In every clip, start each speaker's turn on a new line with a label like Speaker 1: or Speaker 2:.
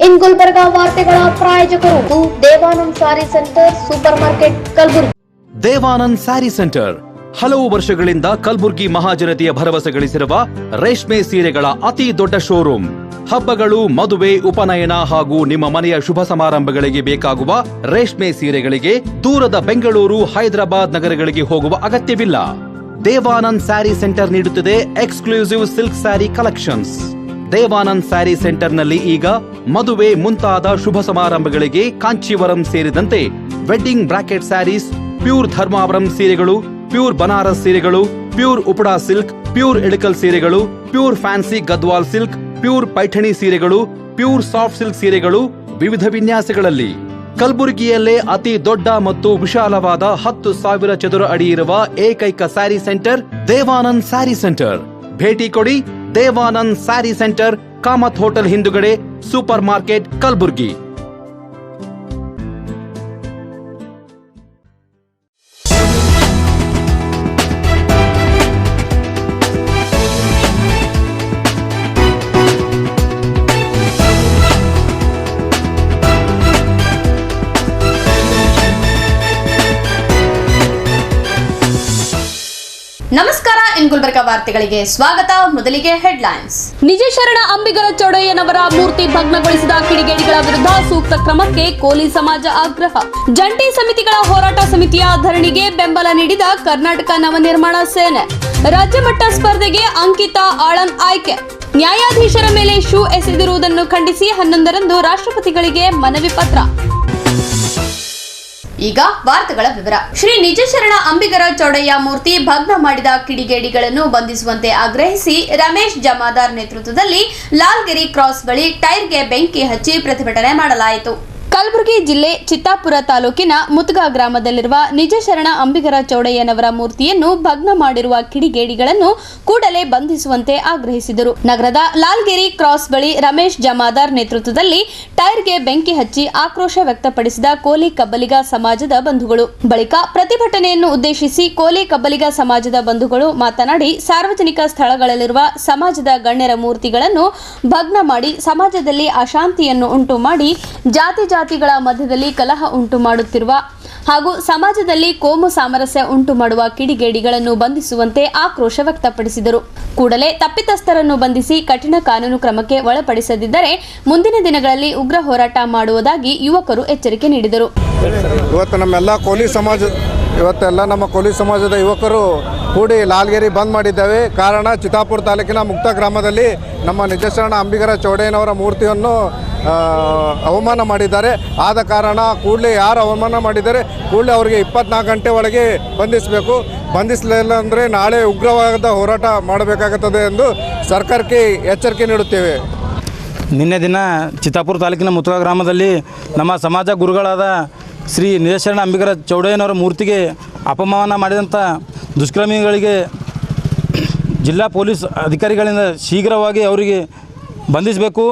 Speaker 1: ಇನ್ ಗುಲ್ಬರ್ಗಾ ವಾರ್ತೆಗಳ ಪ್ರಾಯೋಜಕರು Devanand sari centre supermarket Kalaburagi.
Speaker 2: Devanand sari centre ಹಲವು ವರ್ಷಗಳಿಂದ ಕಲಬುರಗಿ ಮಹಾಜನತೆಯ ಭರವಸೆ ಗಳಿಸಿರುವ ರೇಷ್ಮೆ ಸೀರೆಗಳ ಅತಿ ದೊಡ್ಡ ಶೋರೂಮ್. ಹಬ್ಬಗಳು, ಮದುವೆ, ಉಪನಯನ ಹಾಗೂ ನಿಮ್ಮ ಮನೆಯ ಶುಭ ಸಮಾರಂಭಗಳಿಗೆ ಬೇಕಾಗುವ ರೇಷ್ಮೆ ಸೀರೆಗಳಿಗೆ ದೂರದ ಬೆಂಗಳೂರು, ಹೈದರಾಬಾದ್ ನಗರಗಳಿಗೆ ಹೋಗುವ ಅಗತ್ಯವಿಲ್ಲ. ದೇವಾನಂದ್ ಸ್ಯಾರಿ ಸೆಂಟರ್ ನೀಡುತ್ತಿದೆ exclusive silk sari collections. Devanand sari ಸೆಂಟರ್ನಲ್ಲಿ ಈಗ ಮದುವೆ ಮುಂತಾದ ಶುಭ ಸಮಾರಂಭಗಳಿಗೆ ಕಾಂಚೀವರಂ ಸೇರಿದಂತೆ wedding brocade saris, pure Dharmavaram ಸೀರೆಗಳು, ಪ್ಯೂರ್ ಬನಾರಸ್ ಸೀರೆಗಳು, pure Uppada silk, pure Ilkal ಸೀರೆಗಳು, pure fancy Gadwal silk, pure Paithani ಸೀರೆಗಳು, ಪ್ಯೂರ್ ಸಾಫ್ಟ್ ಸಿಲ್ಕ್ ಸೀರೆಗಳು ವಿವಿಧ ವಿನ್ಯಾಸಗಳಲ್ಲಿ. ಕಲಬುರಗಿಯಲ್ಲೇ ಅತಿ ದೊಡ್ಡ ಮತ್ತು ವಿಶಾಲವಾದ 10,000 ಚದುರ ಅಡಿ ಇರುವ ಏಕೈಕ sari centre Devanand sari centre. ಭೇಟಿ ಕೊಡಿ. Devanand sari centre, Kamath hotel ಹಿಂದುಗಡೆ, ಸೂಪರ್ ಮಾರ್ಕೆಟ್, ಕಲಬುರಗಿ.
Speaker 3: ನಮಸ್ಕಾರ. ಇನ್ ಗುಲ್ಬರ್ಗಾ ವಾರ್ತೆಗಳಿಗೆ ಸ್ವಾಗತ. ಮೊದಲಿಗೆ ಹೆಡ್ಲೈನ್ಸ್.
Speaker 4: ನಿಜ ಶರಣ ಅಂಬಿಗರ ಚೌಡಯ್ಯನವರ ಮೂರ್ತಿ ಭಗ್ನಗೊಳಿಸಿದ ಕಿಡಿಗೇಡಿಗಳ ವಿರುದ್ಧ ಸೂಕ್ತ ಕ್ರಮಕ್ಕೆ ಕೋಲಿ ಸಮಾಜ ಆಗ್ರಹ. ಜಂಟಿ ಸಮಿತಿಗಳ ಹೋರಾಟ ಸಮಿತಿಯ ಧರಣಿಗೆ ಬೆಂಬಲ ನೀಡಿದ ಕರ್ನಾಟಕ ನವನಿರ್ಮಾಣ ಸೇನೆ. ರಾಜ್ಯ ಮಟ್ಟ ಸ್ಪರ್ಧೆಗೆ ಅಂಕಿತಾ ಆಳನ್ ಆಯ್ಕೆ. ನ್ಯಾಯಾಧೀಶರ ಮೇಲೆ ಶೂ ಎಸೆದಿರುವುದನ್ನು ಖಂಡಿಸಿ 11ರಂದು ರಾಷ್ಟ್ರಪತಿಗಳಿಗೆ ಮನವಿ ಪತ್ರ.
Speaker 3: ಈಗ ವಾರ್ತೆಗಳ ವಿವರ. ಶ್ರೀ ನಿಜ ಶರಣ ಅಂಬಿಗರ ಚೌಡಯ್ಯ ಮೂರ್ತಿ ಭಗ್ನ ಮಾಡಿದ ಕಿಡಿಗೇಡಿಗಳನ್ನು ಬಂಧಿಸುವಂತೆ ಆಗ್ರಹಿಸಿ ರಮೇಶ್ ಜಮಾದಾರ್ ನೇತೃತ್ವದಲ್ಲಿ ಲಾಲ್ಗಿರಿ ಕ್ರಾಸ್ ಬಳಿ ಟೈರ್ಗೆ ಬೆಂಕಿ ಹಚ್ಚಿ ಪ್ರತಿಭಟನೆ ಮಾಡಲಾಯಿತು.
Speaker 4: ಕಲಬುರಗಿ ಜಿಲ್ಲೆ ಚಿತ್ತಾಪುರ ತಾಲೂಕಿನ ಮುತ್ಗಾ ಗ್ರಾಮದಲ್ಲಿರುವ ನಿಜ ಶರಣ ಅಂಬಿಗರ ಚೌಡಯ್ಯನವರ ಮೂರ್ತಿಯನ್ನು ಭಗ್ನ ಮಾಡಿರುವ ಕಿಡಿಗೇಡಿಗಳನ್ನು ಕೂಡಲೇ ಬಂಧಿಸುವಂತೆ ಆಗ್ರಹಿಸಿದರು. ನಗರದ ಲಾಲ್ಗಿರಿ ಕ್ರಾಸ್ ಬಳಿ ರಮೇಶ್ ಜಮಾದಾರ್ ನೇತೃತ್ವದಲ್ಲಿ ಟೈರ್ಗೆ ಬೆಂಕಿ ಹಚ್ಚಿ ಆಕ್ರೋಶ ವ್ಯಕ್ತಪಡಿಸಿದ ಕೋಲಿ ಕಬ್ಬಲಿಗ ಸಮಾಜದ ಬಂಧುಗಳು. ಬಳಿಕ ಪ್ರತಿಭಟನೆಯನ್ನು ಉದ್ದೇಶಿಸಿ ಕೋಲಿ ಕಬ್ಬಲಿಗ ಸಮಾಜದ ಬಂಧುಗಳು ಮಾತನಾಡಿ, ಸಾರ್ವಜನಿಕ ಸ್ಥಳಗಳಲ್ಲಿರುವ ಸಮಾಜದ ಗಣ್ಯರ ಮೂರ್ತಿಗಳನ್ನು ಭಗ್ನ ಮಾಡಿ ಸಮಾಜದಲ್ಲಿ ಅಶಾಂತಿಯನ್ನು ಉಂಟು ಮಾಡಿ ಜಾತಿಗಳ ಮಧ್ಯದಲ್ಲಿ ಕಲಹ ಉಂಟು ಮಾಡುತ್ತಿರುವ ಹಾಗೂ ಸಮಾಜದಲ್ಲಿ ಕೋಮು ಸಾಮರಸ್ಯ ಉಂಟು ಮಾಡುವ ಕಿಡಿಗೇಡಿಗಳನ್ನು ಬಂಧಿಸುವಂತೆ ಆಕ್ರೋಶ ವ್ಯಕ್ತಪಡಿಸಿದರು. ಕೂಡಲೇ ತಪ್ಪಿತಸ್ಥರನ್ನು ಬಂಧಿಸಿ ಕಠಿಣ ಕಾನೂನು ಕ್ರಮಕ್ಕೆ ಒಳಪಡಿಸದಿದ್ದರೆ ಮುಂದಿನ ದಿನಗಳಲ್ಲಿ ಉಗ್ರ ಹೋರಾಟ ಮಾಡುವುದಾಗಿ ಯುವಕರು ಎಚ್ಚರಿಕೆ ನೀಡಿದರು.
Speaker 5: ಇವತ್ತೆಲ್ಲ ನಮ್ಮ ಕೋಲಿ ಸಮಾಜದ ಯುವಕರು ಕೂಡಿ ಲಾಲ್ಗಿರಿ ಬಂದ್ ಮಾಡಿದ್ದೇವೆ. ಕಾರಣ ಚಿತ್ತಾಪುರ ತಾಲೂಕಿನ ಮುಕ್ತ ಗ್ರಾಮದಲ್ಲಿ ನಮ್ಮ ನಿಜಶರಣ ಅಂಬಿಗರ ಚೌಡಯ್ಯನವರ ಮೂರ್ತಿಯನ್ನು ಅವಮಾನ ಮಾಡಿದ್ದಾರೆ. ಆದ ಕಾರಣ ಕೂಡಲೇ ಯಾರು ಅವಮಾನ ಮಾಡಿದ್ದಾರೆ ಕೂಡಲೇ ಅವರಿಗೆ 24 ಗಂಟೆ ಒಳಗೆ ಬಂಧಿಸಬೇಕು. ಬಂಧಿಸಲಿಲ್ಲ ಅಂದರೆ ನಾಳೆ ಉಗ್ರವಾದ ಹೋರಾಟ ಮಾಡಬೇಕಾಗುತ್ತದೆ ಎಂದು ಸರ್ಕಾರಕ್ಕೆ ಎಚ್ಚರಿಕೆ ನೀಡುತ್ತೇವೆ.
Speaker 6: ನಿನ್ನೆ ದಿನ ಚಿತ್ತಾಪುರ ತಾಲೂಕಿನ ಮುತ್ಗಾ ಗ್ರಾಮದಲ್ಲಿ ನಮ್ಮ ಸಮಾಜ ಗುರುಗಳಾದ ಶ್ರೀ ನಿಜಶರಣ ಅಂಬಿಗರ ಚೌಡಯ್ಯನವರ ಮೂರ್ತಿಗೆ ಅಪಮಾನ ಮಾಡಿದಂಥ ದುಷ್ಕರ್ಮಿಗಳಿಗೆ ಜಿಲ್ಲಾ ಪೊಲೀಸ್ ಅಧಿಕಾರಿಗಳಿಂದ ಶೀಘ್ರವಾಗಿ ಅವರಿಗೆ ಬಂಧಿಸಬೇಕು.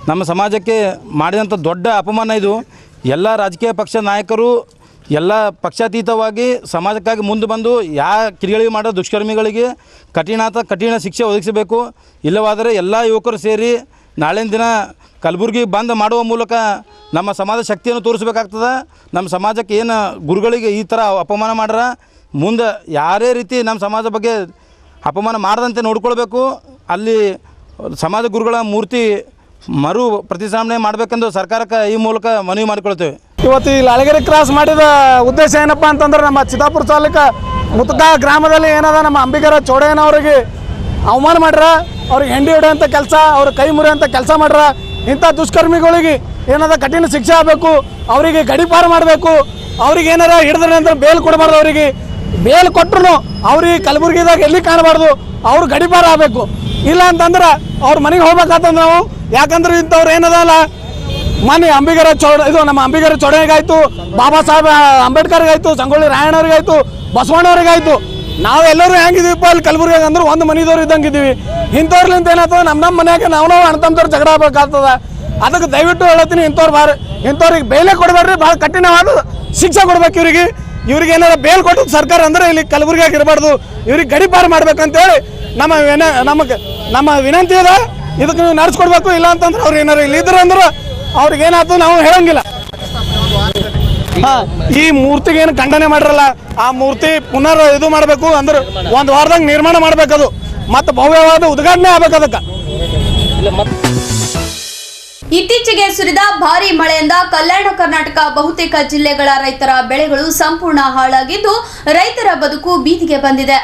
Speaker 6: ನಮ್ಮ ಸಮಾಜಕ್ಕೆ ಮಾಡಿದಂಥ ದೊಡ್ಡ ಅಪಮಾನ ಇದು. ಎಲ್ಲ ರಾಜಕೀಯ ಪಕ್ಷ ನಾಯಕರು ಎಲ್ಲ ಪಕ್ಷಾತೀತವಾಗಿ ಸಮಾಜಕ್ಕಾಗಿ ಮುಂದೆ ಬಂದು ಕಿಡಿಗಳಿಗೆ ಮಾಡೋ ದುಷ್ಕರ್ಮಿಗಳಿಗೆ ಕಠಿಣ ಶಿಕ್ಷೆ ಒದಗಿಸಬೇಕು. ಇಲ್ಲವಾದರೆ ಎಲ್ಲ ಯುವಕರು ಸೇರಿ ನಾಳಿನ ದಿನ ಕಲಬುರಗಿ ಬಂದ್ ಮಾಡುವ ಮೂಲಕ ನಮ್ಮ ಸಮಾಜ ಶಕ್ತಿಯನ್ನು ತೋರಿಸಬೇಕಾಗ್ತದೆ. ನಮ್ಮ ಸಮಾಜಕ್ಕೆ ಏನು ಗುರುಗಳಿಗೆ ಈ ಥರ ಅಪಮಾನ ಮಾಡ್ರ ಮುಂದೆ ಯಾರೇ ರೀತಿ ನಮ್ಮ ಸಮಾಜ ಬಗ್ಗೆ ಅಪಮಾನ ಮಾಡದಂತೆ ನೋಡ್ಕೊಳ್ಬೇಕು. ಅಲ್ಲಿ ಸಮಾಜ ಗುರುಗಳ ಮೂರ್ತಿ ಮರು ಪ್ರತಿಷ್ಠಾಪನೆ ಮಾಡಬೇಕೆಂದು ಸರ್ಕಾರಕ್ಕೆ ಈ ಮೂಲಕ ಮನವಿ ಮಾಡಿಕೊಳ್ತೇವೆ.
Speaker 7: ಇವತ್ತು ಈ ಲಾಲ್ಗಿರಿ ಕ್ರಾಸ್ ಮಾಡಿದ ಉದ್ದೇಶ ಏನಪ್ಪ ಅಂತಂದ್ರೆ ನಮ್ಮ ಚಿತ್ತಾಪುರ ತಾಲೂಕು ಮುತ್ಗಾ ಗ್ರಾಮದಲ್ಲಿ ಏನದ ನಮ್ಮ ಅಂಬಿಗರ ಚೌಡಯ್ಯನವರಿಗೆ ಅವಮಾನ ಮಾಡ್ರ, ಅವ್ರಿಗೆ ಹೆಂಡಿ ಹೊಡೆಯುವಂಥ ಕೆಲಸ, ಅವ್ರ ಕೈ ಮುರಿಯುವಂಥ ಕೆಲಸ ಮಾಡ್ರ. ಇಂಥ ದುಷ್ಕರ್ಮಿಗಳಿಗೆ ಏನಾದ ಕಠಿಣ ಶಿಕ್ಷೆ ಆಗಬೇಕು. ಅವರಿಗೆ ಗಡಿಪಾರು ಮಾಡಬೇಕು. ಅವ್ರಿಗೆ ಏನಾರ ಹಿಡಿದ್ರೆ ಅಂದ್ರೆ ಬೇಲ್ ಕೊಡಬಾರ್ದು. ಅವರಿಗೆ ಬೇಲ್ ಕೊಟ್ಟರು ಅವ್ರಿಗೆ ಕಲಬುರಗಿದಾಗ ಎಲ್ಲಿ ಕಾಣಬಾರ್ದು. ಅವ್ರು ಗಡಿಪಾರು ಆಗಬೇಕು. ಇಲ್ಲ ಅಂತಂದ್ರೆ ಅವ್ರ ಮನೆಗೆ ಹೋಗ್ಬೇಕಾಗ್ತದೆ ನಾವು. ಯಾಕಂದ್ರೆ ಇಂಥವ್ರು ಏನದಲ್ಲ ಮನೆ ನಮ್ಮ ಅಂಬಿಗರ ಚೌಡಯ್ಯಗಾಯ್ತು, ಬಾಬಾ ಸಾಹೇಬ್ ಅಂಬೇಡ್ಕರ್ಗಾಯ್ತು, ಸಂಗೊಳ್ಳಿ ರಾಯಣ್ಣವ್ರಿಗಾಯ್ತು, ಬಸವಣ್ಣವ್ರಿಗಾಯ್ತು. ನಾವು ಎಲ್ಲರೂ ಹೆಂಗಿದೀವಪ್ಪ ಅಲ್ಲಿ ಕಲಬುರಗಿಯಾಗ ಅಂದ್ರೆ ಒಂದು ಮನೆದವ್ರು ಇದ್ದಂಗೆ ಇದ್ದೀವಿ. ಇಂಥವ್ರಲಿಂತ ಏನಾಗ್ತದೆ ನಮ್ಮ ಮನ್ಯಾಗ ನಾವು ಅಣ್ತಮ್ಮದವ್ರು ಜಗಳ ಆಗ್ಬೇಕಾಗ್ತದೆ. ಅದಕ್ಕೆ ದಯವಿಟ್ಟು ಹೇಳತ್ತೀನಿ, ಇಂಥವ್ರಿಗೆ ಬೇಲೆ ಕೊಡಬೇಡ್ರಿ, ಭಾಳ ಕಠಿಣವಾದ ಶಿಕ್ಷೆ ಕೊಡ್ಬೇಕು ಇವ್ರಿಗೆ ಏನಾರ ಬೇಲ್ ಕೊಟ್ಟು ಸರ್ಕಾರ ಅಂದ್ರೆ ಇಲ್ಲಿ ಕಲಬುರಗಿಯಾಗ ಇರಬಾರ್ದು, ಇವ್ರಿಗೆ ಗಡಿಪಾರು ಮಾಡ್ಬೇಕಂತೇಳಿ ನಮ್ಮ ವಿನಂತಿ ಇದೆ. ಇದಕ್ಕೆ ನೀವು ನಡೆಸ್ಕೊಡ್ಬೇಕು. ಇಲ್ಲ ಅಂತಂದ್ರೆ ಅವ್ರು ಏನಾರು ಇಲ್ಲಿ ಇದ್ರೆ ಅಂದ್ರೆ ಅವ್ರಿಗೇನಾಯ್ತು ನಾವು ಹೇಳಂಗಿಲ್ಲ. ಈ ಮೂರ್ತಿಗೆ ಏನು ಖಂಡನೆ ಮಾಡಿರಲ್ಲ, ಆ ಮೂರ್ತಿ ಪುನರ್ ಇದು ಮಾಡಬೇಕು ಅಂದ್ರೆ ಒಂದು ವಾರದಾಗ ನಿರ್ಮಾಣ ಮಾಡ್ಬೇಕದು, ಮತ್ತು ಭವ್ಯವಾದ ಉದ್ಘಾಟನೆ ಆಗ್ಬೇಕು ಅದಕ್ಕೆ.
Speaker 3: ಇತ್ತೀಚೆಗೆ ಸುರಿದ ಭಾರೀ ಮಳೆಯಿಂದ ಕಲ್ಯಾಣ ಕರ್ನಾಟಕ ಬಹುತೇಕ ಜಿಲ್ಲೆಗಳ ರೈತರ ಬೆಳೆಗಳು ಸಂಪೂರ್ಣ ಹಾಳಾಗಿದ್ದು ರೈತರ ಬದುಕು ಬೀದಿಗೆ ಬಂದಿದೆ.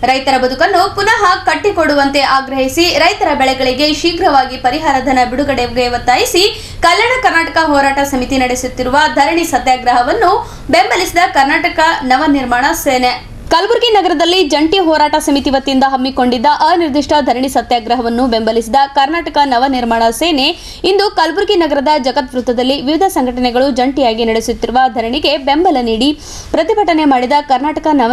Speaker 3: ರೈತರ ಬದುಕನ್ನು ಪುನಃ ಕಟ್ಟಿಕೊಡುವಂತೆ ಆಗ್ರಹಿಸಿ ರೈತರ ಬೆಳೆಗಳಿಗೆ ಶೀಘ್ರವಾಗಿ ಪರಿಹಾರ ಧನ ಬಿಡುಗಡೆಗೆ ಒತ್ತಾಯಿಸಿ ಕಲ್ಯಾಣ ಕರ್ನಾಟಕ ಹೋರಾಟ ಸಮಿತಿ ನಡೆಸುತ್ತಿರುವ ಧರಣಿ ಸತ್ಯಾಗ್ರಹವನ್ನು ಬೆಂಬಲಿಸಿದ ಕರ್ನಾಟಕ ನವ ನಿರ್ಮಾಣ ಸೇನೆ
Speaker 4: ಕಲಬುರಗಿ ನಗರದಲ್ಲಿ ಜಂಟಿ ಹೋರಾಟ ಸಮಿತಿ ವತಿಯಿಂದ ಹಮ್ಮಿಕೊಂಡಿದ್ದ ಅನಿರ್ದಿಷ್ಟ ಧರಣಿ ಸತ್ಯಾಗ್ರಹವನ್ನು ಬೆಂಬಲಿಸಿದ ಕರ್ನಾಟಕ ನವ ನಿರ್ಮಾಣ ಸೇನೆ ಇಂದು ಕಲಬುರಗಿ ನಗರದ ಜಗತ್ ವೃತ್ತದಲ್ಲಿ ವಿವಿಧ ಸಂಘಟನೆಗಳು ಜಂಟಿಯಾಗಿ ನಡೆಸುತ್ತಿರುವ ಧರಣಿಗೆ ಬೆಂಬಲ ನೀಡಿ ಪ್ರತಿಭಟನೆ ಮಾಡಿದ ಕರ್ನಾಟಕ ನವ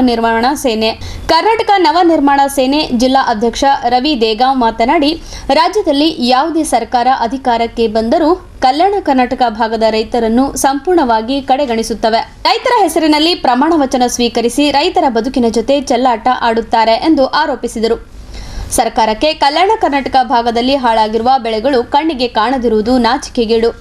Speaker 4: ನಿರ್ಮಾಣ ಸೇನೆ ಜಿಲ್ಲಾ ಅಧ್ಯಕ್ಷ ರವಿ ದೇಗಾಂವ್ ಮಾತನಾಡಿ, ರಾಜ್ಯದಲ್ಲಿ ಯಾವುದೇ ಸರ್ಕಾರ ಅಧಿಕಾರಕ್ಕೆ ಬಂದರೂ ಕಲ್ಯಾಣ ಕರ್ನಾಟಕ ಭಾಗದ ರೈತರನ್ನು ಸಂಪೂರ್ಣವಾಗಿ ಕಡೆಗಣಿಸುತ್ತವೆ. ರೈತರ ಹೆಸರಿನಲ್ಲಿ ಪ್ರಮಾಣ ವಚನ ಸ್ವೀಕರಿಸಿ ರೈತರ ಬದುಕಿನ ಜೊತೆ ಚೆಲ್ಲಾಟ ಆಡುತ್ತಾರೆ ಎಂದು ಆರೋಪಿಸಿದರು. ಸರ್ಕಾರಕ್ಕೆ ಕಲ್ಯಾಣ ಕರ್ನಾಟಕ ಭಾಗದಲ್ಲಿ ಹಾಳಾಗಿರುವ ಬೆಳೆಗಳು ಕಣ್ಣಿಗೆ ಕಾಣದಿರುವುದು ನಾಚಿಕೆಗೇಡು.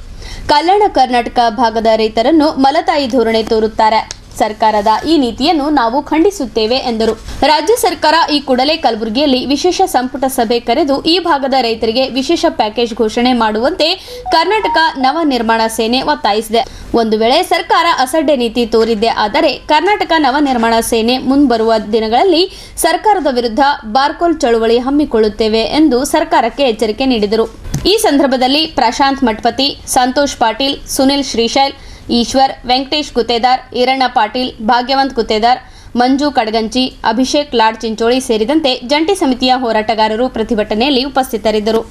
Speaker 4: ಕಲ್ಯಾಣ ಕರ್ನಾಟಕ ಭಾಗದ ರೈತರನ್ನು ಮಲತಾಯಿ ಧೋರಣೆ ತೋರುತ್ತಾರೆ. ಸರ್ಕಾರದ ಈ ನೀತಿಯನ್ನು ನಾವು ಖಂಡಿಸುತ್ತೇವೆ ಎಂದರು. ರಾಜ್ಯ ಸರ್ಕಾರ ಈ ಕೂಡಲೇ ಕಲಬುರಗಿಯಲ್ಲಿ ವಿಶೇಷ ಸಂಪುಟ ಸಭೆ ಕರೆದು ಈ ಭಾಗದ ರೈತರಿಗೆ ವಿಶೇಷ ಪ್ಯಾಕೇಜ್ ಘೋಷಣೆ ಮಾಡುವಂತೆ ಕರ್ನಾಟಕ ನವ ನಿರ್ಮಾಣ ಸೇನೆ ಒತ್ತಾಯಿಸಿದೆ. ಒಂದು ವೇಳೆ ಸರ್ಕಾರ ಅಸಡ್ಡೆ ನೀತಿ ತೋರಿದ್ದೇ ಆದರೆ ಕರ್ನಾಟಕ ನವ ನಿರ್ಮಾಣ ಸೇನೆ ಮುಂಬರುವ ದಿನಗಳಲ್ಲಿ ಸರ್ಕಾರದ ವಿರುದ್ಧ ಬಾರ್ಕೋಲ್ ಚಳುವಳಿ ಹಮ್ಮಿಕೊಳ್ಳುತ್ತೇವೆ ಎಂದು ಸರ್ಕಾರಕ್ಕೆ ಎಚ್ಚರಿಕೆ ನೀಡಿದರು. ಈ ಸಂದರ್ಭದಲ್ಲಿ ಪ್ರಶಾಂತ್ ಮಠಪತಿ, ಸಂತೋಷ್ ಪಾಟೀಲ್, ಸುನಿಲ್ ಶ್ರೀಶೈಲ್, ಈಶ್ವರ್, ವೆಂಕಟೇಶ್ ಗುತ್ತೇದಾರ್, ಈರಣ್ಣ ಪಾಟೀಲ್, ಭಾಗ್ಯವಂತ್ ಗುತ್ತೇದಾರ್, ಮಂಜು ಕಡಗಂಚಿ, ಅಭಿಷೇಕ್ ಲಾಡ್ ಚಿಂಚೋಳಿ ಸೇರಿದಂತೆ ಜಂಟಿ ಸಮಿತಿಯ ಹೋರಾಟಗಾರರು ಪ್ರತಿಭಟನೆಯಲ್ಲಿ ಉಪಸ್ಥಿತರಿದ್ದರು.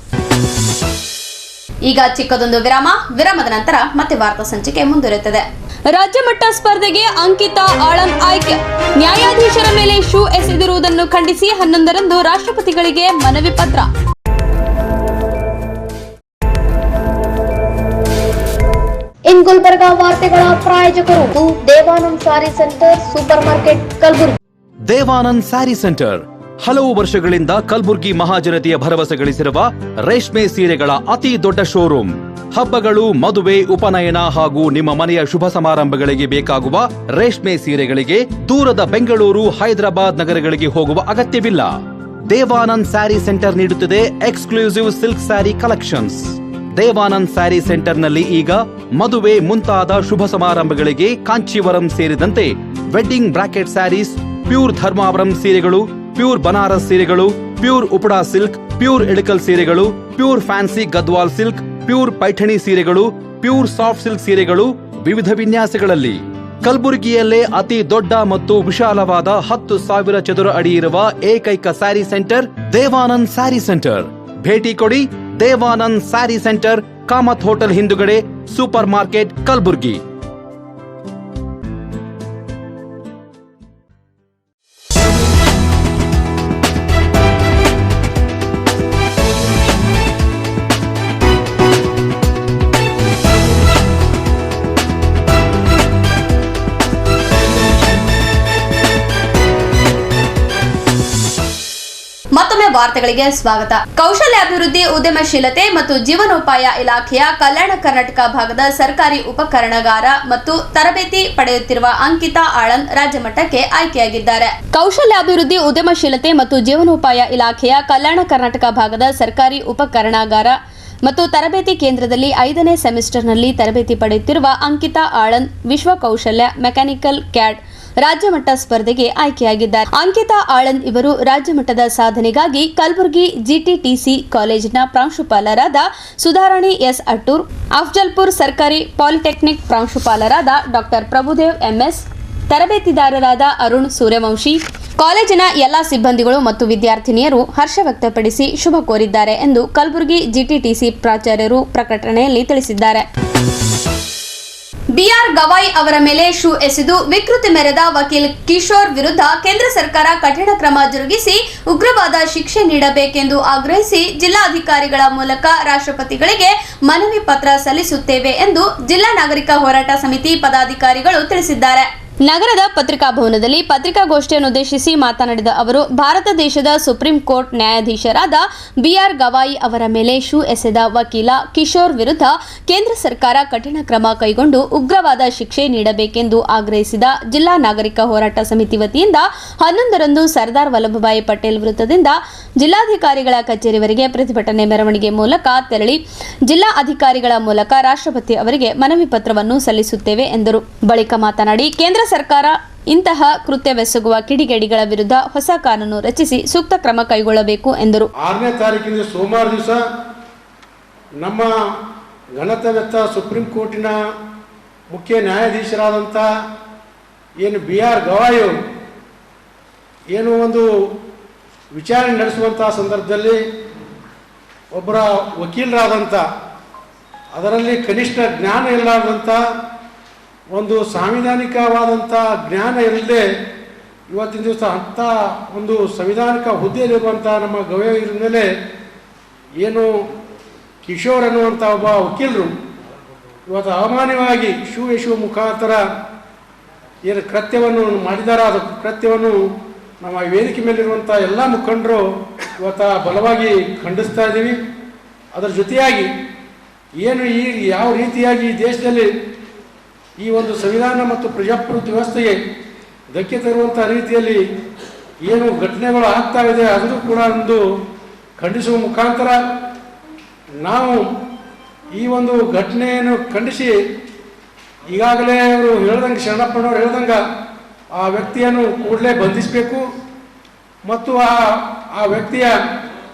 Speaker 3: ಈಗ ಚಿಕ್ಕದೊಂದು ವಿರಾಮದ ನಂತರ ಮತ್ತೆ ವಾರ್ತಾ ಸಂಚಿಕೆ ಮುಂದುವರಿಯುತ್ತದೆ.
Speaker 4: ರಾಜ್ಯ ಮಟ್ಟ ಸ್ಪರ್ಧೆಗೆ ಅಂಕಿತಾ ಆಳನ್ ಆಯ್ಕೆ. ನ್ಯಾಯಾಧೀಶರ ಮೇಲೆ ಶೂ ಎಸೆದಿರುವುದನ್ನು ಖಂಡಿಸಿ 11ರಂದು ರಾಷ್ಟ್ರಪತಿಗಳಿಗೆ ಮನವಿ ಪತ್ರ.
Speaker 1: ಇನ್ ಗುಲ್ಬರ್ಗಾ ವಾರ್ತೆಗಳ ಪ್ರಾಯೋಜಕರು Devanand sari centre supermarket Kalaburagi.
Speaker 2: Devanand sari centre ಹಲವು ವರ್ಷಗಳಿಂದ ಕಲಬುರ್ಗಿ ಮಹಾಜನತೆಯ ಭರವಸೆ ಗಳಿಸಿರುವ ರೇಷ್ಮೆ ಸೀರೆಗಳ ಅತಿ ದೊಡ್ಡ ಶೋರೂಮ್. ಹಬ್ಬಗಳು, ಮದುವೆ, ಉಪನಯನ ಹಾಗೂ ನಿಮ್ಮ ಮನೆಯ ಶುಭ ಸಮಾರಂಭಗಳಿಗೆ ಬೇಕಾಗುವ ರೇಷ್ಮೆ ಸೀರೆಗಳಿಗೆ ದೂರದ ಬೆಂಗಳೂರು, ಹೈದರಾಬಾದ್ ನಗರಗಳಿಗೆ ಹೋಗುವ ಅಗತ್ಯವಿಲ್ಲ. ದೇವಾನಂದ್ ಸ್ಯಾರಿ ಸೆಂಟರ್ ನೀಡುತ್ತಿದೆ exclusive silk sari collections. Devanand sari ಸೆಂಟರ್ನಲ್ಲಿ ಈಗ ಮದುವೆ ಮುಂತಾದ ಶುಭ ಸಮಾರಂಭಗಳಿಗೆ ಕಾಂಚೀವರಂ ಸೇರಿದಂತೆ wedding brocade saris, pure Dharmavaram ಸೀರೆಗಳು, ಪ್ಯೂರ್ ಬನಾರಸ್ ಸೀರೆಗಳು, pure Uppada silk, pure Ilkal ಸೀರೆಗಳು, pure fancy Gadwal silk, pure Paithani ಸೀರೆಗಳು, ಪ್ಯೂರ್ ಸಾಫ್ಟ್ ಸಿಲ್ಕ್ ಸೀರೆಗಳು ವಿವಿಧ ವಿನ್ಯಾಸಗಳಲ್ಲಿ. ಕಲಬುರಗಿಯಲ್ಲೇ ಅತಿ ದೊಡ್ಡ ಮತ್ತು ವಿಶಾಲವಾದ 10,000 ಚದುರ ಅಡಿ ಇರುವ ಏಕೈಕ sari centre Devanand sari centre. ಭೇಟಿ ಕೊಡಿ. Devanand sari centre, Kamath hotel ಹಿಂದುಗಡೆ, ಸೂಪರ್ ಮಾರ್ಕೆಟ್, ಕಲಬುರ್ಗಿ.
Speaker 3: ಮತ್ತೊಮ್ಮೆ ವಾರ್ತೆಗಳಿಗೆ ಸ್ವಾಗತ. ಕೌಶಲ್ಯಾಭಿವೃದ್ಧಿ, ಉದ್ಯಮಶೀಲತೆ ಮತ್ತು ಜೀವನೋಪಾಯ ಇಲಾಖೆಯ ಕಲ್ಯಾಣ ಕರ್ನಾಟಕ ಭಾಗದ ಸರ್ಕಾರಿ ಉಪಕರಣಗಾರ ಮತ್ತು ತರಬೇತಿ ಪಡೆಯುತ್ತಿರುವ ಅಂಕಿತಾ ಆಳನ್ ರಾಜ್ಯ ಮಟ್ಟಕ್ಕೆ ಆಯ್ಕೆಯಾಗಿದ್ದಾರೆ.
Speaker 4: ಕೌಶಲ್ಯಾಭಿವೃದ್ಧಿ, ಉದ್ಯಮಶೀಲತೆ ಮತ್ತು ಜೀವನೋಪಾಯ ಇಲಾಖೆಯ ಕಲ್ಯಾಣ ಕರ್ನಾಟಕ ಭಾಗದ ಸರ್ಕಾರಿ ಉಪಕರಣಗಾರ ಮತ್ತು ತರಬೇತಿ ಕೇಂದ್ರದಲ್ಲಿ 5ನೇ ಸೆಮಿಸ್ಟರ್ನಲ್ಲಿ ತರಬೇತಿ ಪಡೆಯುತ್ತಿರುವ ಅಂಕಿತಾ ಆಳನ್ ವಿಶ್ವ ಕೌಶಲ್ಯ ಮೆಕ್ಯಾನಿಕಲ್ ಕ್ಯಾಡ್ ರಾಜ್ಯ ಮಟ್ಟ ಸ್ಪರ್ಧೆಗೆ ಆಯ್ಕೆಯಾಗಿದ್ದಾರೆ. ಅಂಕಿತಾ ಆಳನ್ ಇವರು ರಾಜ್ಯ ಮಟ್ಟದ ಸಾಧನೆಗಾಗಿ ಕಲಬುರಗಿ ಜಿಟಿಟಿಸಿ ಕಾಲೇಜಿನ ಪ್ರಾಂಶುಪಾಲರಾದ ಸುಧಾರಾಣಿ ಎಸ್ ಅಟ್ಟೂರ್, ಅಫ್ಜಲ್ಪುರ್ ಸರ್ಕಾರಿ ಪಾಲಿಟೆಕ್ನಿಕ್ ಪ್ರಾಂಶುಪಾಲರಾದ ಡಾಕ್ಟರ್ ಪ್ರಭುದೇವ್ ಎಂಎಸ್, ತರಬೇತಿದಾರರಾದ ಅರುಣ್ ಸೂರ್ಯವಂಶಿ, ಕಾಲೇಜಿನ ಎಲ್ಲಾ ಸಿಬ್ಬಂದಿಗಳು ಮತ್ತು ವಿದ್ಯಾರ್ಥಿನಿಯರು ಹರ್ಷ ವ್ಯಕ್ತಪಡಿಸಿ ಶುಭ ಕೋರಿದ್ದಾರೆ ಎಂದು ಕಲಬುರಗಿ ಜಿಟಿಟಿಸಿ ಪ್ರಾಚಾರ್ಯರು ಪ್ರಕಟಣೆಯಲ್ಲಿ ತಿಳಿಸಿದ್ದಾರೆ.
Speaker 3: ಬಿಆರ್ ಗವಾಯ್ ಅವರ ಮೇಲೆ ಶೂ ಎಸೆದು ವಿಕೃತಿ ಮೆರೆದ ವಕೀಲ್ ಕಿಶೋರ್ ವಿರುದ್ಧ ಕೇಂದ್ರ ಸರ್ಕಾರ ಕಠಿಣ ಕ್ರಮ ಜರುಗಿಸಿ ಉಗ್ರವಾದ ಶಿಕ್ಷೆ ನೀಡಬೇಕೆಂದು ಆಗ್ರಹಿಸಿ ಜಿಲ್ಲಾಧಿಕಾರಿಗಳ ಮೂಲಕ ರಾಷ್ಟ್ರಪತಿಗಳಿಗೆ ಮನವಿ ಪತ್ರ ಸಲ್ಲಿಸುತ್ತೇವೆ ಎಂದು ಜಿಲ್ಲಾ ನಾಗರಿಕ ಹೋರಾಟ ಸಮಿತಿ ಪದಾಧಿಕಾರಿಗಳು ತಿಳಿಸಿದ್ದಾರೆ.
Speaker 4: ನಗರದ ಪತ್ರಿಕಾ ಭವನದಲ್ಲಿ ಪತ್ರಿಕಾಗೋಷ್ಠಿಯನ್ನುದ್ದೇಶಿಸಿ ಮಾತನಾಡಿದ ಅವರು, ಭಾರತ ದೇಶದ ಸುಪ್ರೀಂ ಕೋರ್ಟ್ ನ್ಯಾಯಾಧೀಶರಾದ ಬಿಆರ್ ಗವಾಯಿ ಅವರ ಮೇಲೆ ಶೂ ಎಸೆದ ವಕೀಲ ಕಿಶೋರ್ ವಿರುದ್ಧ ಕೇಂದ್ರ ಸರ್ಕಾರ ಕಠಿಣ ಕ್ರಮ ಕೈಗೊಂಡು ಉಗ್ರವಾದ ಶಿಕ್ಷೆ ನೀಡಬೇಕೆಂದು ಆಗ್ರಹಿಸಿದ ಜಿಲ್ಲಾ ನಾಗರಿಕ ಹೋರಾಟ ಸಮಿತಿ ವತಿಯಿಂದ 11ರಂದು ಸರ್ದಾರ್ ವಲ್ಲಭಭಾಯಿ ಪಟೇಲ್ ವೃತ್ತದಿಂದ ಜಿಲ್ಲಾಧಿಕಾರಿಗಳ ಕಚೇರಿವರೆಗೆ ಪ್ರತಿಭಟನೆ ಮೆರವಣಿಗೆ ಮೂಲಕ ತೆರಳಿ ಜಿಲ್ಲಾ ಅಧಿಕಾರಿಗಳ ಮೂಲಕ ರಾಷ್ಟ್ರಪತಿ ಅವರಿಗೆ ಮನವಿ ಪತ್ರವನ್ನು ಸಲ್ಲಿಸುತ್ತೇವೆ ಎಂದರು. ಬಳಿಕ ಮಾತನಾಡಿ, ಕೇಂದ್ರ ಸರ್ಕಾರ ಇಂತಹ ಕೃತ್ಯವೆಸಗುವ ಕಿಡಿಗೇಡಿಗಳ ವಿರುದ್ಧ ಹೊಸ ಕಾನೂನು ರಚಿಸಿ ಸೂಕ್ತ ಕ್ರಮ ಕೈಗೊಳ್ಳಬೇಕು ಎಂದರು.
Speaker 8: 6ನೇ ತಾರೀಕಿನ ಸೋಮವಾರ ದಿವಸ ನಮ್ಮ ಘನತೆವೆತ್ತ ಸುಪ್ರೀಂ ಕೋರ್ಟಿನ ಮುಖ್ಯ ನ್ಯಾಯಾಧೀಶರಾದಂಥ ಏನು ಬಿಆರ್ ಗವಾಯಿ ಏನು ಒಂದು ವಿಚಾರಣೆ ನಡೆಸುವಂಥ ಸಂದರ್ಭದಲ್ಲಿ ಒಬ್ಬರ ವಕೀಲರಾದಂಥ, ಅದರಲ್ಲಿ ಕನಿಷ್ಠ ಜ್ಞಾನ ಇಲ್ಲದಂಥ, ಒಂದು ಸಾಂವಿಧಾನಿಕವಾದಂಥ ಜ್ಞಾನ ಇಲ್ಲದೆ ಇವತ್ತಿನ ದಿವಸ ಅಂಥ ಒಂದು ಸಂವಿಧಾನಿಕ ಹುದ್ದೆಯಲ್ಲಿರುವಂಥ ನಮ್ಮ ಗವಾಯಿರ ಮೇಲೆ ಏನು ಕಿಶೋರ್ ಅನ್ನುವಂಥ ಒಬ್ಬ ವಕೀಲರು ಇವತ್ತು ಅಮಾನ್ಯವಾಗಿ ಶೂ ಎಸುವ ಮುಖಾಂತರ ಏನು ಕೃತ್ಯವನ್ನು ಮಾಡಿದಾರ, ಅದು ಕೃತ್ಯವನ್ನು ನಮ್ಮ ವೇದಿಕೆ ಮೇಲಿರುವಂಥ ಎಲ್ಲ ಮುಖಂಡರು ಇವತ್ತು ಬಲವಾಗಿ ಖಂಡಿಸ್ತಾ ಇದ್ದೀವಿ. ಅದರ ಜೊತೆಯಾಗಿ ಏನು ಈ ಯಾವ ರೀತಿಯಾಗಿ ಈ ದೇಶದಲ್ಲಿ ಈ ಒಂದು ಸಂವಿಧಾನ ಮತ್ತು ಪ್ರಜಾಪ್ರಭುತ್ವ ವ್ಯವಸ್ಥೆಗೆ ಧಕ್ಕೆ ತರುವಂಥ ರೀತಿಯಲ್ಲಿ ಏನು ಘಟನೆಗಳು ಆಗ್ತಾ ಇದೆ ಅದನ್ನು ಕೂಡ ಒಂದು ಖಂಡಿಸುವ ಮುಖಾಂತರ ನಾವು ಈ ಒಂದು ಘಟನೆಯನ್ನು ಖಂಡಿಸಿ ಈಗಾಗಲೇ ಅವರು ಹೇಳ್ದಂಗೆ, ಶರಣಪ್ಪನವರು ಹೇಳ್ದಂಗೆ ಆ ವ್ಯಕ್ತಿಯನ್ನು ಕೂಡಲೇ ಬಂಧಿಸಬೇಕು ಮತ್ತು ಆ ವ್ಯಕ್ತಿಯ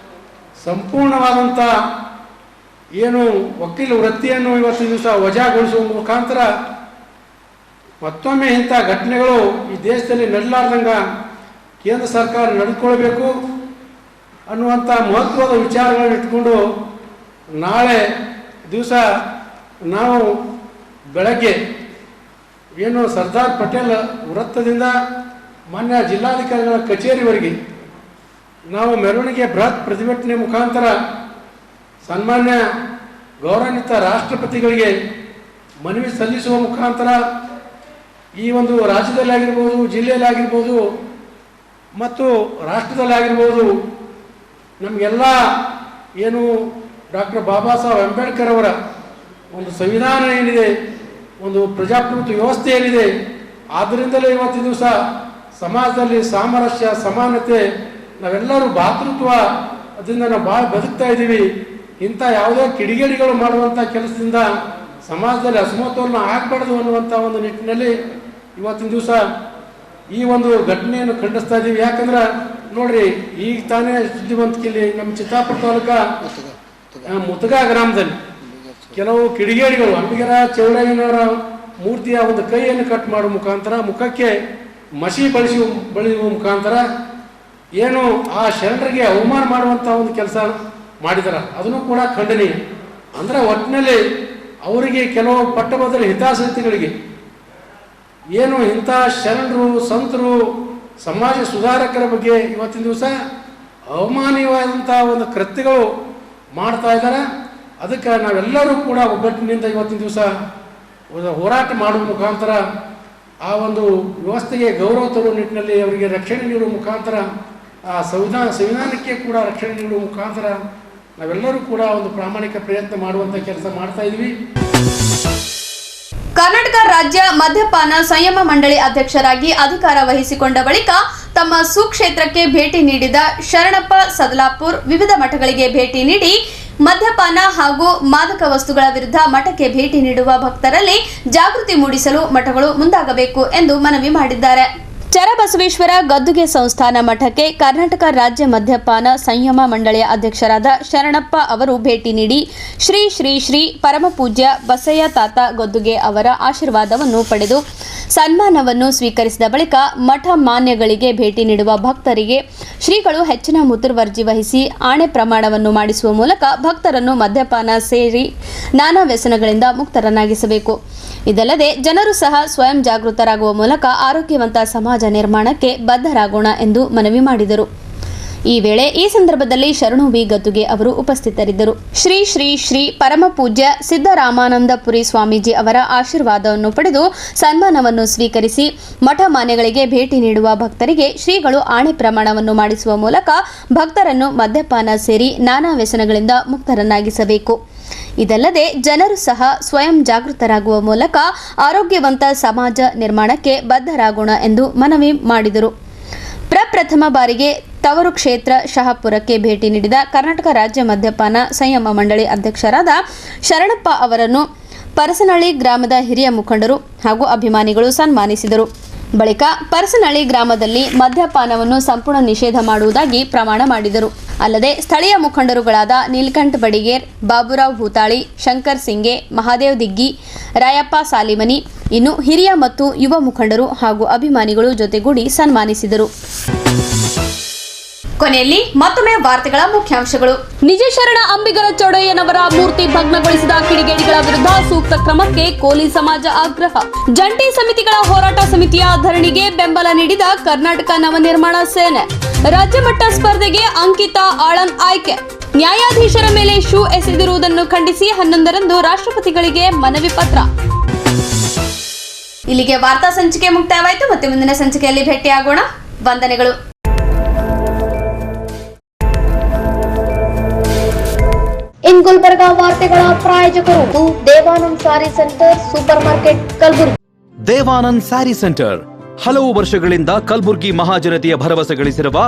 Speaker 8: ಸಂಪೂರ್ಣವಾದಂಥ ಏನು ವಕೀಲ ವೃತ್ತಿಯನ್ನು ಇವತ್ತಿನ ದಿವಸ ವಜಾಗೊಳಿಸುವ ಮುಖಾಂತರ ಮತ್ತೊಮ್ಮೆ ಇಂಥ ಘಟನೆಗಳು ಈ ದೇಶದಲ್ಲಿ ನಡೆಲಾರ್ದಂಗೆ ಕೇಂದ್ರ ಸರ್ಕಾರ ನಡೆದುಕೊಳ್ಬೇಕು ಅನ್ನುವಂಥ ಮಹತ್ವದ ವಿಚಾರಗಳನ್ನು ಇಟ್ಕೊಂಡು ನಾಳೆ ದಿವಸ ನಾವು ಬೆಳಗ್ಗೆ ಏನು ಸರ್ದಾರ್ ಪಟೇಲ್ ವೃತ್ತದಿಂದ ಮಾನ್ಯ ಜಿಲ್ಲಾಧಿಕಾರಿಗಳ ಕಚೇರಿವರೆಗೆ ನಾವು ಮೆರವಣಿಗೆ ಬೃಹತ್ ಪ್ರತಿಭಟನೆ ಮುಖಾಂತರ ಸನ್ಮಾನ್ಯ ಗೌರವಾನ್ವಿತ ರಾಷ್ಟ್ರಪತಿಗಳಿಗೆ ಮನವಿ ಸಲ್ಲಿಸುವ ಮುಖಾಂತರ ಈ ಒಂದು ರಾಜ್ಯದಲ್ಲಿ ಆಗಿರ್ಬೋದು, ಜಿಲ್ಲೆಯಲ್ಲಿ ಆಗಿರ್ಬೋದು ಮತ್ತು ರಾಷ್ಟ್ರದಲ್ಲಿ ಆಗಿರ್ಬೋದು ನಮಗೆಲ್ಲ ಏನು ಡಾಕ್ಟರ್ ಬಾಬಾ ಸಾಹೇಬ್ ಅಂಬೇಡ್ಕರ್ ಅವರ ಒಂದು ಸಂವಿಧಾನ ಏನಿದೆ, ಒಂದು ಪ್ರಜಾಪ್ರಭುತ್ವ ವ್ಯವಸ್ಥೆ ಏನಿದೆ, ಆದ್ದರಿಂದಲೇ ಇವತ್ತಿನ ದಿವಸ ಸಮಾಜದಲ್ಲಿ ಸಾಮರಸ್ಯ, ಸಮಾನತೆ, ನಾವೆಲ್ಲರೂ ಭಾತೃತ್ವ ಅದರಿಂದ ನಾವು ಭಾಳ ಬದುಕ್ತಾ ಇದ್ದೀವಿ. ಇಂಥ ಯಾವುದೇ ಕಿಡಿಗೇಡಿಗಳು ಮಾಡುವಂಥ ಕೆಲಸದಿಂದ ಸಮಾಜದಲ್ಲಿ ಅಸಮತೋಲನ ಆಗಬಾರ್ದು ಅನ್ನುವಂಥ ಒಂದು ನಿಟ್ಟಿನಲ್ಲಿ ಇವತ್ತಿನ ದಿವಸ ಈ ಒಂದು ಘಟನೆಯನ್ನು ಖಂಡಿಸ್ತಾ ಇದ್ದೀವಿ. ಯಾಕಂದ್ರೆ ನೋಡ್ರಿ, ಈಗ ತಾನೇ ಸುದ್ದಿವಂತಿಕೆಯಲ್ಲಿ ನಮ್ಮ ಚಿತ್ತಾಪುರ ತಾಲೂಕಾ ಮುತಗಾ ಗ್ರಾಮದಲ್ಲಿ ಕೆಲವು ಕಿಡಿಗೇಡಿಗಳು ಅಂಬಿಗರ ಚೌಡಯ್ಯನವರ ಮೂರ್ತಿಯ ಒಂದು ಕೈಯನ್ನು ಕಟ್ ಮಾಡುವ ಮುಖಾಂತರ ಮುಖಕ್ಕೆ ಮಸಿ ಬಳಿಯುವ ಮುಖಾಂತರ ಏನು ಆ ಶರಣರಿಗೆ ಅವಮಾನ ಮಾಡುವಂಥ ಒಂದು ಕೆಲಸ ಮಾಡಿದಾರ. ಅದನ್ನು ಕೂಡ ಖಂಡನೀಯ. ಅಂದರೆ ಒಟ್ಟಿನಲ್ಲಿ ಅವರಿಗೆ ಕೆಲವು ಪಟ್ಟಭದ್ರ ಹಿತಾಸಕ್ತಿಗಳಿಗೆ ಏನು ಇಂಥ ಶರಣರು, ಸಂತರು, ಸಮಾಜ ಸುಧಾರಕರ ಬಗ್ಗೆ ಇವತ್ತಿನ ದಿವಸ ಅವಮಾನೀಯವಾದಂಥ ಒಂದು ಕೃತ್ಯಗಳು ಮಾಡ್ತಾ ಇದ್ದಾರೆ. ಅದಕ್ಕೆ ನಾವೆಲ್ಲರೂ ಕೂಡ ಒಗ್ಗಟ್ಟಿನಿಂದ ಇವತ್ತಿನ ದಿವಸ ಹೋರಾಟ ಮಾಡುವ ಮುಖಾಂತರ ಆ ಒಂದು ವ್ಯವಸ್ಥೆಗೆ ಗೌರವ ತರುವ ನಿಟ್ಟಿನಲ್ಲಿ ಅವರಿಗೆ ರಕ್ಷಣೆ ನೀಡುವ ಮುಖಾಂತರ, ಆ ಸಂವಿಧಾನಕ್ಕೆ ಕೂಡ ರಕ್ಷಣೆ ನೀಡುವ ಮುಖಾಂತರ ನಾವೆಲ್ಲರೂ ಕೂಡ ಒಂದು ಪ್ರಾಮಾಣಿಕ ಪ್ರಯತ್ನ ಮಾಡುವಂಥ ಕೆಲಸ ಮಾಡ್ತಾ ಇದ್ವಿ.
Speaker 3: ಕರ್ನಾಟಕ ರಾಜ್ಯ ಮದ್ಯಪಾನ ಸಂಯಮ ಮಂಡಳಿ ಅಧ್ಯಕ್ಷರಾಗಿ ಅಧಿಕಾರ ವಹಿಸಿಕೊಂಡ ಬಳಿಕ ತಮ್ಮ ಸುಕ್ಷೇತ್ರಕ್ಕೆ ಭೇಟಿ ನೀಡಿದ ಶರಣಪ್ಪ ಸದಲಾಪುರ್ ವಿವಿಧ ಮಠಗಳಿಗೆ ಭೇಟಿ ನೀಡಿ ಮದ್ಯಪಾನ ಹಾಗೂ ಮಾದಕ ವಸ್ತುಗಳ ವಿರುದ್ಧ ಮಠಕ್ಕೆ ಭೇಟಿ ನೀಡುವ ಭಕ್ತರಲ್ಲಿ ಜಾಗೃತಿ ಮೂಡಿಸಲು ಮಠಗಳು ಮುಂದಾಗಬೇಕು ಎಂದು ಮನವಿ ಮಾಡಿದ್ದಾರೆ. ಚರಬಸವೇಶ್ವರ ಗದ್ದುಗೆ ಸಂಸ್ಥಾನ ಮಠಕ್ಕೆ ಕರ್ನಾಟಕ ರಾಜ್ಯ ಮದ್ಯಪಾನ ಸಂಯಮ ಮಂಡಳಿಯ ಅಧ್ಯಕ್ಷರಾದ ಶರಣಪ್ಪ ಅವರು ಭೇಟಿ ನೀಡಿ ಶ್ರೀ ಶ್ರೀ ಶ್ರೀ ಪರಮಪೂಜ್ಯ ಬಸಯ್ಯ ತಾತ ಗದ್ದುಗೆ ಅವರ ಆಶೀರ್ವಾದವನ್ನು ಪಡೆದು ಸನ್ಮಾನವನ್ನು ಸ್ವೀಕರಿಸಿದ ಬಳಿಕ ಮಠ ಮಾನ್ಯಗಳಿಗೆ ಭೇಟಿ ನೀಡುವ ಭಕ್ತರಿಗೆ ಶ್ರೀಗಳು ಹೆಚ್ಚಿನ ಮುತುವರ್ಜಿ ವಹಿಸಿ ಆಣೆ ಪ್ರಮಾಣವನ್ನು ಮಾಡಿಸುವ ಮೂಲಕ ಭಕ್ತರನ್ನು ಮದ್ಯಪಾನ ಸೇರಿ ನಾನಾ ವ್ಯಸನಗಳಿಂದ ಮುಕ್ತರನ್ನಾಗಿಸಬೇಕು. ಇದಲ್ಲದೆ ಜನರು ಸಹ ಸ್ವಯಂ ಜಾಗೃತರಾಗುವ ಮೂಲಕ ಆರೋಗ್ಯವಂತ ಸಮಾಜ ನಿರ್ಮಾಣಕ್ಕೆ ಬದ್ಧರಾಗೋಣ ಎಂದು ಮನವಿ ಮಾಡಿದರು.
Speaker 4: ಈ ವೇಳೆ ಈ ಸಂದರ್ಭದಲ್ಲಿ ಶರಣು ವಿ ಗದ್ದುಗೆ ಅವರು ಉಪಸ್ಥಿತರಿದ್ದರು. ಶ್ರೀ ಶ್ರೀ ಶ್ರೀ ಪರಮ ಪೂಜ್ಯ ಸಿದ್ದರಾಮಾನಂದಪುರಿ ಸ್ವಾಮೀಜಿ ಅವರ ಆಶೀರ್ವಾದವನ್ನು ಪಡೆದು ಸನ್ಮಾನವನ್ನು ಸ್ವೀಕರಿಸಿ ಮಠ ಮಾನ್ಯಗಳಿಗೆ ಭೇಟಿ ನೀಡುವ ಭಕ್ತರಿಗೆ ಶ್ರೀಗಳು ಆಣೆ ಪ್ರಮಾಣವನ್ನು ಮಾಡಿಸುವ ಮೂಲಕ ಭಕ್ತರನ್ನು ಮದ್ಯಪಾನ ಸೇರಿ ನಾನಾ ವ್ಯಸನಗಳಿಂದ ಮುಕ್ತರನ್ನಾಗಿಸಬೇಕು. ಇದಲ್ಲದೆ ಜನರು ಸಹ ಸ್ವಯಂ ಜಾಗೃತರಾಗುವ ಮೂಲಕ ಆರೋಗ್ಯವಂತ ಸಮಾಜ ನಿರ್ಮಾಣಕ್ಕೆ ಬದ್ಧರಾಗೋಣ ಎಂದು ಮನವಿ ಮಾಡಿದರು. ಪ್ರಪ್ರಥಮ ಬಾರಿಗೆ ತವರು ಕ್ಷೇತ್ರ ಶಹಾಪುರಕ್ಕೆ ಭೇಟಿ ನೀಡಿದ ಕರ್ನಾಟಕ ರಾಜ್ಯ ಮದ್ಯಪಾನ ಸಂಯಮ ಮಂಡಳಿ ಅಧ್ಯಕ್ಷರಾದ ಶರಣಪ್ಪ ಅವರನ್ನು ಪರಸನಹಳ್ಳಿ ಗ್ರಾಮದ ಹಿರಿಯ ಮುಖಂಡರು ಹಾಗೂ ಅಭಿಮಾನಿಗಳು ಸನ್ಮಾನಿಸಿದರು. ಬಳಿಕ ಪರಸನಹಳ್ಳಿ ಗ್ರಾಮದಲ್ಲಿ ಮದ್ಯಪಾನವನ್ನು ಸಂಪೂರ್ಣ ನಿಷೇಧ ಮಾಡುವುದಾಗಿ ಪ್ರಮಾಣ ಮಾಡಿದರು. ಅಲ್ಲದೆ ಸ್ಥಳೀಯ ಮುಖಂಡರುಗಳಾದ ನೀಲಕಂಠ ಬಡಿಗೇರ್, ಬಾಬುರಾವ್ ಭೂತಾಳಿ, ಶಂಕರ್ ಸಿಂಗೆ, ಮಹಾದೇವ್ ದಿಗ್ಗಿ, ರಾಯಪ್ಪ ಸಾಲಿಮನಿ, ಇನ್ನು ಹಿರಿಯ ಮತ್ತು ಯುವ ಮುಖಂಡರು ಹಾಗೂ ಅಭಿಮಾನಿಗಳು ಜೊತೆಗೂಡಿ ಸನ್ಮಾನಿಸಿದರು.
Speaker 3: ಕೊನೆಯಲ್ಲಿ ಮತ್ತೊಮ್ಮೆ ವಾರ್ತೆಗಳ ಮುಖ್ಯಾಂಶಗಳು.
Speaker 4: ನಿಜ ಶರಣ ಅಂಬಿಗರ ಚೌಡಯ್ಯನವರ ಮೂರ್ತಿ ಭಗ್ನಗೊಳಿಸಿದ ಕಿಡಿಗೇಡಿಗಳ ವಿರುದ್ಧ ಸೂಕ್ತ ಕ್ರಮಕ್ಕೆ ಕೋಲಿ ಸಮಾಜ ಆಗ್ರಹ. ಜಂಟಿ ಸಮಿತಿಗಳ ಹೋರಾಟ ಸಮಿತಿಯ ಧರಣಿಗೆ ಬೆಂಬಲ ನೀಡಿದ ಕರ್ನಾಟಕ ನವನಿರ್ಮಾಣ ಸೇನೆ. ರಾಜ್ಯ ಮಟ್ಟ ಸ್ಪರ್ಧೆಗೆ ಅಂಕಿತಾ ಆಳನ್ ಆಯ್ಕೆ. ನ್ಯಾಯಾಧೀಶರ ಮೇಲೆ ಶೂ ಎಸೆದಿರುವುದನ್ನು ಖಂಡಿಸಿ 11ರಂದು ರಾಷ್ಟ್ರಪತಿಗಳಿಗೆ ಮನವಿ ಪತ್ರ.
Speaker 3: ಇಲ್ಲಿಗೆ ವಾರ್ತಾ ಸಂಚಿಕೆ ಮುಕ್ತಾಯವಾಯಿತು. ಮತ್ತೆ ಮುಂದಿನ ಸಂಚಿಕೆಯಲ್ಲಿ ಭೇಟಿಯಾಗೋಣ. ವಂದನೆಗಳು.
Speaker 1: ಇನ್ ಗುಲ್ಬರ್ಗಾ ವಾರ್ತೆಗಳ ಪ್ರಾಯೋಜಕರು Devanand sari centre supermarket Kalaburagi.
Speaker 2: Devanand sari centre ಹಲವು ವರ್ಷಗಳಿಂದ ಕಲ್ಬುರ್ಗಿ ಮಹಾಜನತೆಯ ಭರವಸೆ ಗಳಿಸಿರುವ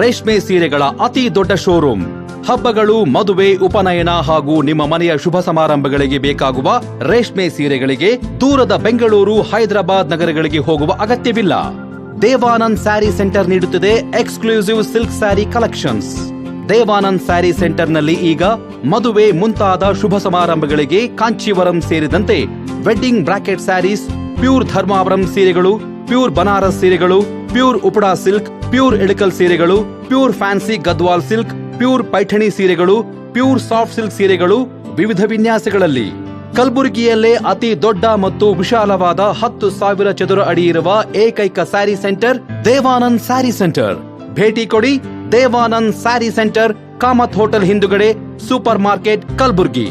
Speaker 2: ರೇಷ್ಮೆ ಸೀರೆಗಳ ಅತಿ ದೊಡ್ಡ ಶೋರೂಮ್. ಹಬ್ಬಗಳು, ಮದುವೆ, ಉಪನಯನ ಹಾಗೂ ನಿಮ್ಮ ಮನೆಯ ಶುಭ ಸಮಾರಂಭಗಳಿಗೆ ಬೇಕಾಗುವ ರೇಷ್ಮೆ ಸೀರೆಗಳಿಗೆ ದೂರದ ಬೆಂಗಳೂರು, ಹೈದರಾಬಾದ್ ನಗರಗಳಿಗೆ ಹೋಗುವ ಅಗತ್ಯವಿಲ್ಲ. ದೇವಾನಂದ್ ಸ್ಯಾರಿ ಸೆಂಟರ್ ನೀಡುತ್ತಿದೆ exclusive silk sari collections. Devanand sari ಸೆಂಟರ್ನಲ್ಲಿ ಈಗ ಮದುವೆ ಮುಂತಾದ ಶುಭ ಸಮಾರಂಭಗಳಿಗೆ ಕಾಂಚೀವರಂ ಸೇರಿದಂತೆ wedding brocade saris, pure Dharmavaram ಸೀರೆಗಳು, ಪ್ಯೂರ್ ಬನಾರಸ್ ಸೀರೆಗಳು, pure Uppada silk, pure Ilkal ಸೀರೆಗಳು, pure fancy Gadwal silk, pure Paithani ಸೀರೆಗಳು, ಪ್ಯೂರ್ ಸಾಫ್ಟ್ ಸಿಲ್ಕ್ ಸೀರೆಗಳು ವಿವಿಧ ವಿನ್ಯಾಸಗಳಲ್ಲಿ. ಕಲಬುರಗಿಯಲ್ಲೇ ಅತಿ ದೊಡ್ಡ ಮತ್ತು ವಿಶಾಲವಾದ 10,000 ಚದುರ ಅಡಿ ಇರುವ ಏಕೈಕ sari centre Devanand sari centre. ಭೇಟಿ ಕೊಡಿ. Devanand sari centre, Kamath hotel ಹಿಂದುಗಡೆ, ಸೂಪರ್ ಮಾರ್ಕೆಟ್, ಕಲಬುರ್ಗಿ.